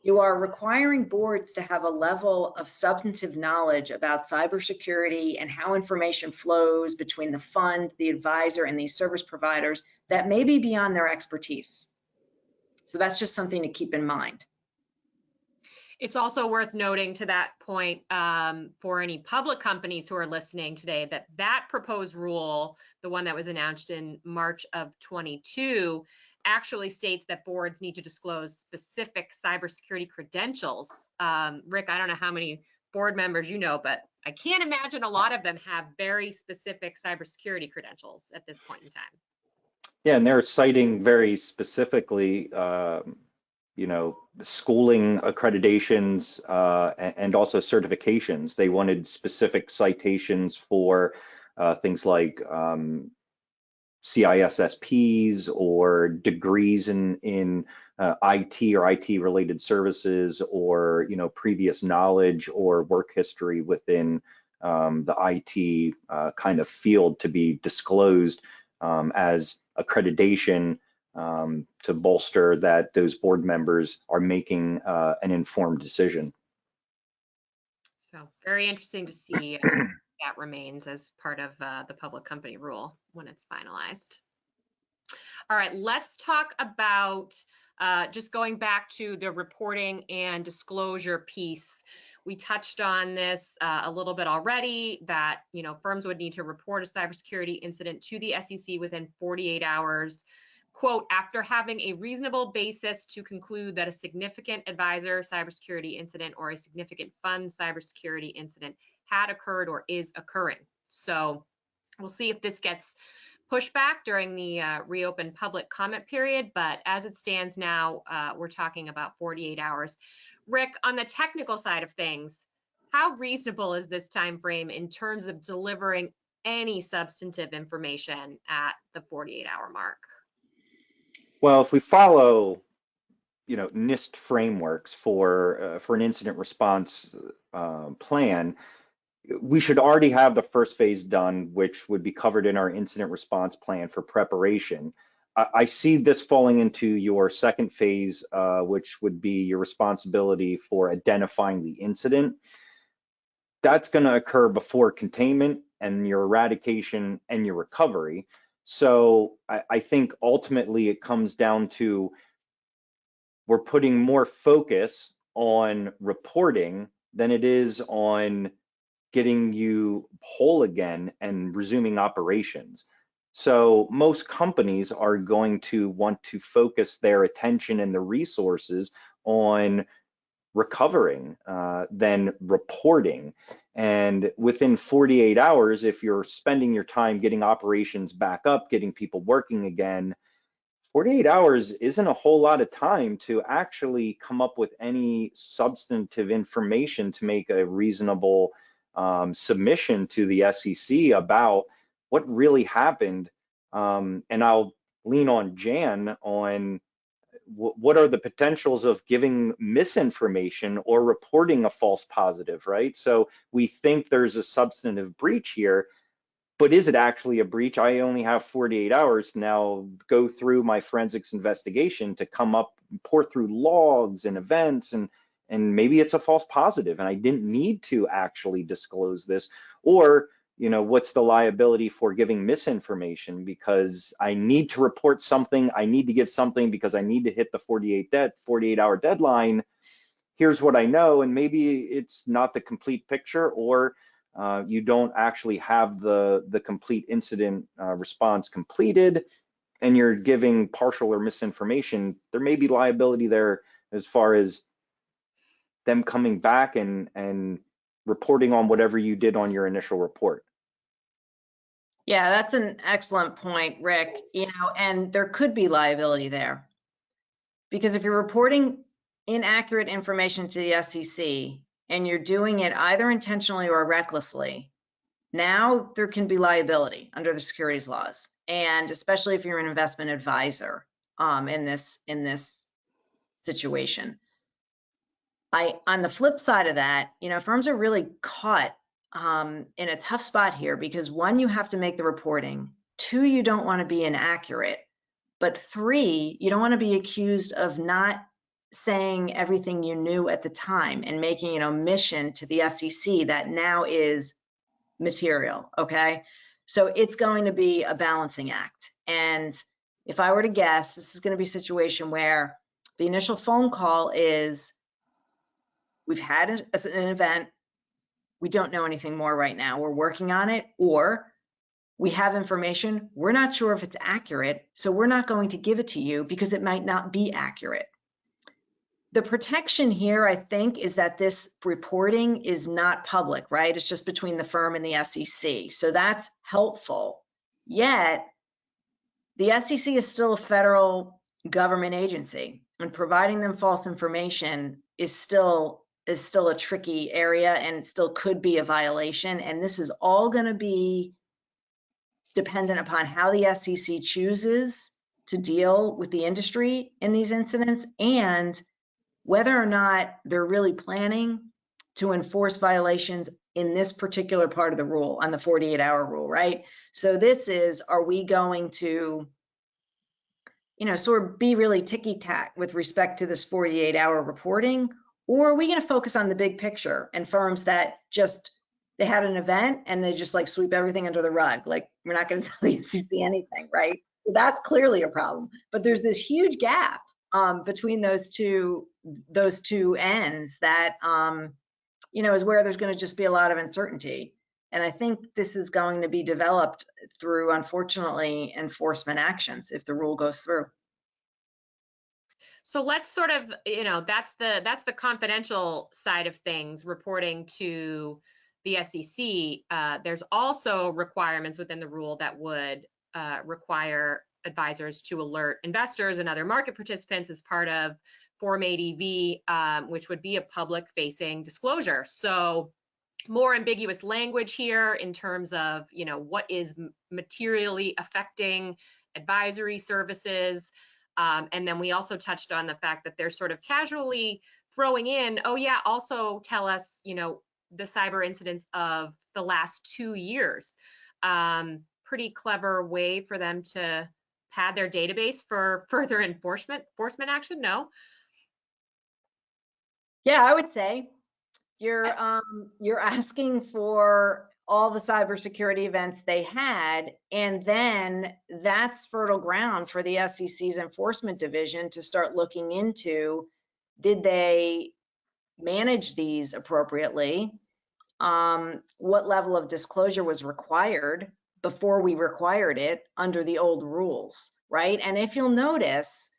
You are requiring boards to have a level of substantive knowledge about cybersecurity and how information flows between the fund, the advisor, and these service providers that may be beyond their expertise. So that's just something to keep in mind. It's also worth noting to that point for any public companies who are listening today that that proposed rule, the one that was announced in March of 22, actually states that boards need to disclose specific cybersecurity credentials. Rick, I don't know how many board members you know, but I can't imagine a lot of them have very specific cybersecurity credentials at this point in time. Yeah, and they're citing very specifically, you know, schooling accreditations and also certifications. They wanted specific citations for things like CISSPs or degrees in IT or IT related services, or, you know, previous knowledge or work history within the IT kind of field to be disclosed as accreditation to bolster that those board members are making an informed decision. So very interesting to see that remains as part of the public company rule when it's finalized. All right, let's talk about just going back to the reporting and disclosure piece. We touched on this a little bit already, that, you know, firms would need to report a cybersecurity incident to the SEC within 48 hours, quote, after having a reasonable basis to conclude that a significant advisor cybersecurity incident or a significant fund cybersecurity incident had occurred or is occurring. So we'll see if this gets pushed back during the reopened public comment period, but as it stands now, we're talking about 48 hours. Rick, on the technical side of things, how reasonable is this time frame in terms of delivering any substantive information at the 48-hour mark? Well, if we follow, you know, NIST frameworks for an incident response plan, we should already have the first phase done, which would be covered in our incident response plan for preparation. I see this falling into your second phase, which would be your responsibility for identifying the incident. That's going to occur before containment and your eradication and your recovery. So I think ultimately it comes down to, we're putting more focus on reporting than it is on getting you whole again and resuming operations. So most companies are going to want to focus their attention and the resources on recovering than reporting. And within 48 hours, if you're spending your time getting operations back up, getting people working again, 48 hours isn't a whole lot of time to actually come up with any substantive information to make a reasonable submission to the SEC about what really happened. And I'll lean on Jan on what are the potentials of giving misinformation or reporting a false positive, right? So we think there's a substantive breach here, but is it actually a breach? I only have 48 hours to now go through my forensics investigation to come up, pour through logs and events, and maybe it's a false positive and I didn't need to actually disclose this. Or, you know, what's the liability for giving misinformation because I need to report something, I need to give something because I need to hit the 48-hour deadline. Here's what I know, and maybe it's not the complete picture, or you don't actually have the complete incident response completed, and you're giving partial or misinformation. There may be liability there as far as them coming back and reporting on whatever you did on your initial report. Yeah, that's an excellent point, Rick. You know, and there could be liability there because if you're reporting inaccurate information to the SEC and you're doing it either intentionally or recklessly, now there can be liability under the securities laws, and especially if you're an investment advisor in this situation. On the flip side of that, you know, firms are really caught in a tough spot here because one, you have to make the reporting. Two, you don't want to be inaccurate. But three, you don't want to be accused of not saying everything you knew at the time and making an omission to the SEC that now is material, okay? So it's going to be a balancing act. And if I were to guess, this is going to be a situation where the initial phone call is, we've had an event, we don't know anything more right now, we're working on it, or we have information, we're not sure if it's accurate, so we're not going to give it to you because it might not be accurate. The protection here, I think, is that this reporting is not public, right? It's just between the firm and the SEC. So that's helpful. Yet, the SEC is still a federal government agency, and providing them false information is still a tricky area, and it still could be a violation. And this is all going to be dependent upon how the SEC chooses to deal with the industry in these incidents, and whether or not they're really planning to enforce violations in this particular part of the rule, on the 48-hour rule, right? So this is, are we going to, you know, sort of be really ticky-tack with respect to this 48-hour reporting, or are we going to focus on the big picture and firms that just, they had an event and they just like sweep everything under the rug, like we're not going to tell the SEC anything, right? So that's clearly a problem. But there's this huge gap between those two ends that you know, is where there's going to just be a lot of uncertainty. And I think this is going to be developed through, unfortunately, enforcement actions if the rule goes through. So let's sort of, you know, that's the confidential side of things, reporting to the SEC. There's also requirements within the rule that would require advisors to alert investors and other market participants as part of Form 80V, which would be a public-facing disclosure. So more ambiguous language here in terms of, you know, what is materially affecting advisory services. And then we also touched on the fact that they're sort of casually throwing in, oh yeah, also tell us, you know, the cyber incidents of the last 2 years. Pretty clever way for them to pad their database for further enforcement action, no? Yeah, I would say you're asking for all the cybersecurity events they had, and then that's fertile ground for the SEC's enforcement division to start looking into, did they manage these appropriately? What level of disclosure was required before we required it under the old rules, right? And if you'll notice,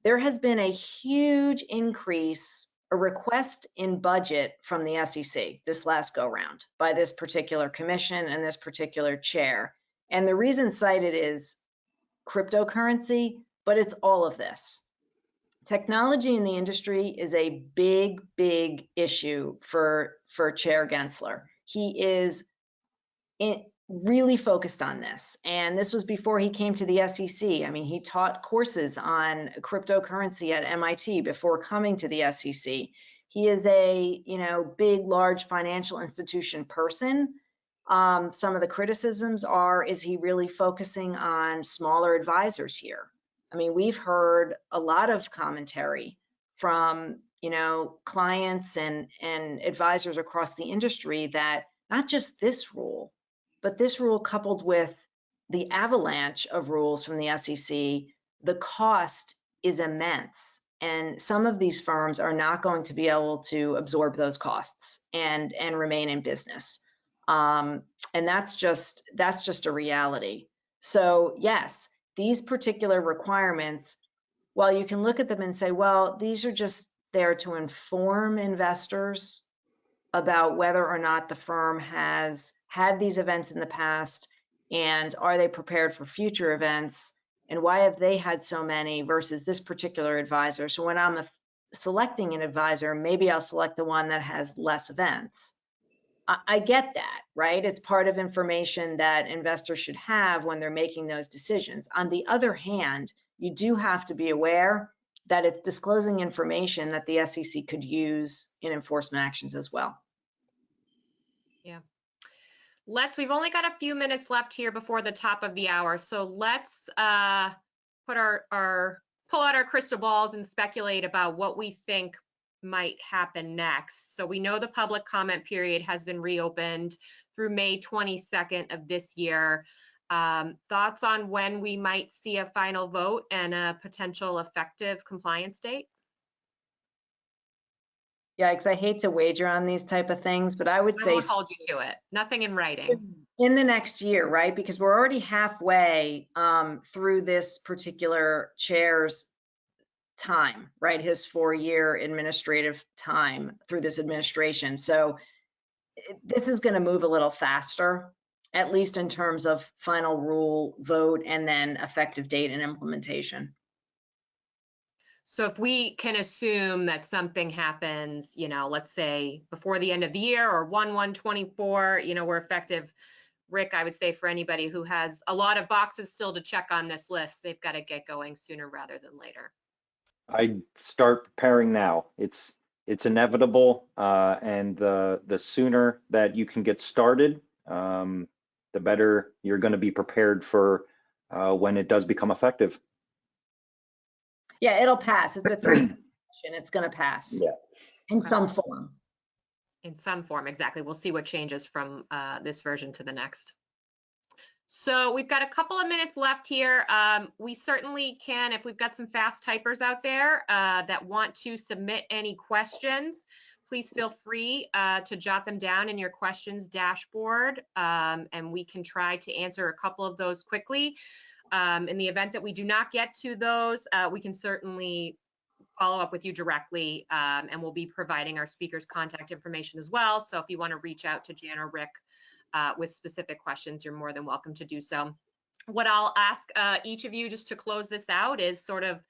there has been a huge increase, a request in budget from the SEC this last go round by this particular commission and this particular chair. And the reason cited is cryptocurrency, but it's all of this. Technology in the industry is a big, big issue for Chair Gensler. He is really focused on this. And this was before he came to the SEC. I mean, he taught courses on cryptocurrency at MIT before coming to the SEC. He is a, big, large financial institution person. Some of the criticisms are, is he really focusing on smaller advisors here? I mean, we've heard a lot of commentary from, clients and advisors across the industry that not just this rule, but this rule coupled with the avalanche of rules from the SEC, the cost is immense. And some of these firms are not going to be able to absorb those costs and remain in business. And that's just a reality. So yes, these particular requirements, while you can look at them and say, well, these are just there to inform investors about whether or not the firm has had these events in the past and are they prepared for future events, and why have they had so many versus this particular advisor. So when I'm selecting an advisor, maybe I'll select the one that has less events. I get that, right? It's part of information that investors should have when they're making those decisions. On the other hand, you do have to be aware that it's disclosing information that the SEC could use in enforcement actions as well. Yeah. We've only got a few minutes left here before the top of the hour. So let's pull out our crystal balls and speculate about what we think might happen next. So we know the public comment period has been reopened through May 22nd of this year. Thoughts on when we might see a final vote and a potential effective compliance date? Yeah, because I hate to wager on these type of things, but I would say— I won't hold you to it. Nothing in writing. In the next year, right? Because we're already halfway through this particular chair's time, right? His 4-year administrative time through this administration. So this is going to move a little faster, at least in terms of final rule, vote, and then effective date and implementation. So if we can assume that something happens, let's say before the end of the year or 1/1/24, we're effective. Rick, I would say for anybody who has a lot of boxes still to check on this list, they've got to get going sooner rather than later. I'd start preparing now. It's inevitable, and the sooner that you can get started, the better you're going to be prepared for when it does become effective. Yeah, it'll pass. It's a 3-year session. It's going to pass. Yeah. In some form. In some form, exactly. We'll see what changes from this version to the next. So we've got a couple of minutes left here. We certainly can, if we've got some fast typers out there that want to submit any questions, please feel free to jot them down in your questions dashboard, and we can try to answer a couple of those quickly. In the event that we do not get to those, we can certainly follow up with you directly, and we'll be providing our speakers' contact information as well. So if you want to reach out to Jan or Rick with specific questions, you're more than welcome to do so. What I'll ask each of you just to close this out is sort of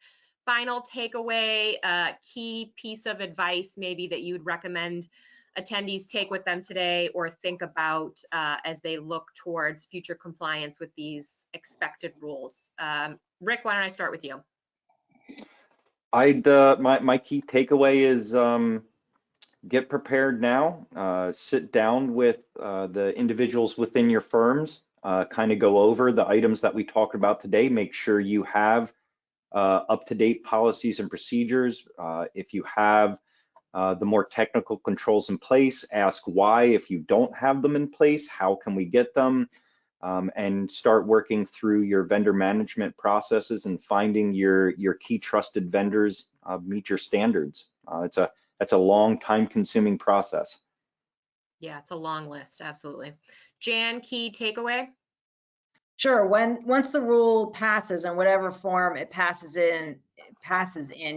final takeaway, key piece of advice maybe that you would recommend attendees take with them today or think about as they look towards future compliance with these expected rules. Rick, why don't I start with you? My key takeaway is get prepared now. Sit down with the individuals within your firms, kind of go over the items that we talked about today. Make sure you have up-to-date policies and procedures. If you have the more technical controls in place, ask why. If you don't have them in place, how can we get them? And start working through your vendor management processes and finding your key trusted vendors meet your standards. That's a long, time-consuming process. Yeah, it's a long list, absolutely. Jan, key takeaway? Sure. Once the rule passes in whatever form it passes in,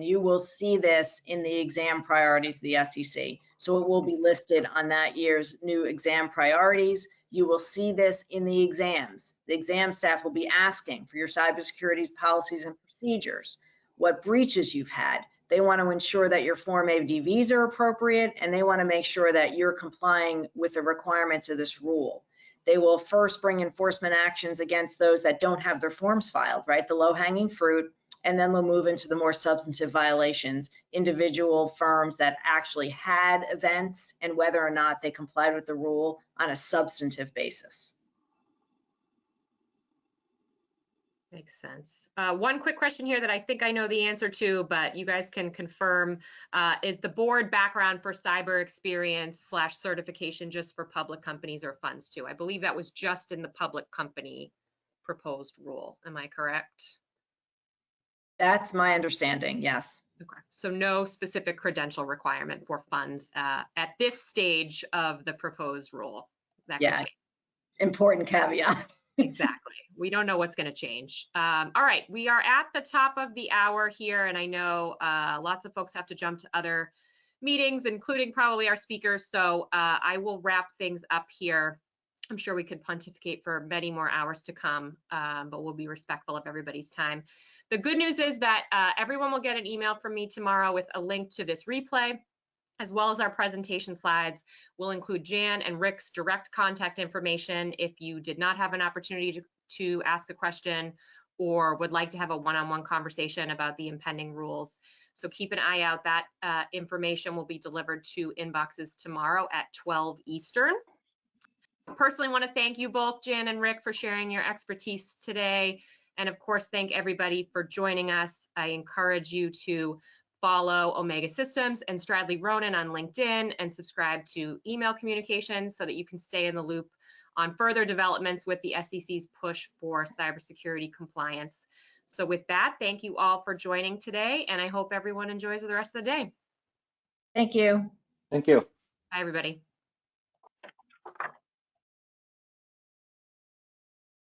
you will see this in the exam priorities of the SEC. So it will be listed on that year's new exam priorities. You will see this in the exams. The exam staff will be asking for your cybersecurity policies and procedures, what breaches you've had. They want to ensure that your Form ADVs are appropriate, and they want to make sure that you're complying with the requirements of this rule. They will first bring enforcement actions against those that don't have their forms filed, right? The low-hanging fruit, and then they'll move into the more substantive violations, individual firms that actually had events and whether or not they complied with the rule on a substantive basis. Makes sense. One quick question here that I think I know the answer to, but you guys can confirm, is the board background for cyber experience / certification just for public companies or funds too? I believe that was just in the public company proposed rule. Am I correct? That's my understanding, yes. Okay, so no specific credential requirement for funds at this stage of the proposed rule. That could change. Important caveat. Exactly. We don't know what's going to change. All right, we are at the top of the hour here, and I know lots of folks have to jump to other meetings, including probably our speakers. So I will wrap things up here. I'm sure we could pontificate for many more hours to come, but we'll be respectful of everybody's time. The good news is that everyone will get an email from me tomorrow with a link to this replay, as well as our presentation slides. We'll include Jan and Rick's direct contact information if you did not have an opportunity to ask a question or would like to have a one-on-one conversation about the impending rules. So keep an eye out. That information will be delivered to inboxes tomorrow at 12 Eastern. I personally want to thank you both, Jan and Rick, for sharing your expertise today. And of course, thank everybody for joining us. I encourage you to follow Omega Systems and Stradley Ronon on LinkedIn and subscribe to email communications so that you can stay in the loop on further developments with the SEC's push for cybersecurity compliance. So with that, thank you all for joining today, and I hope everyone enjoys the rest of the day. Thank you. Thank you. Bye, everybody.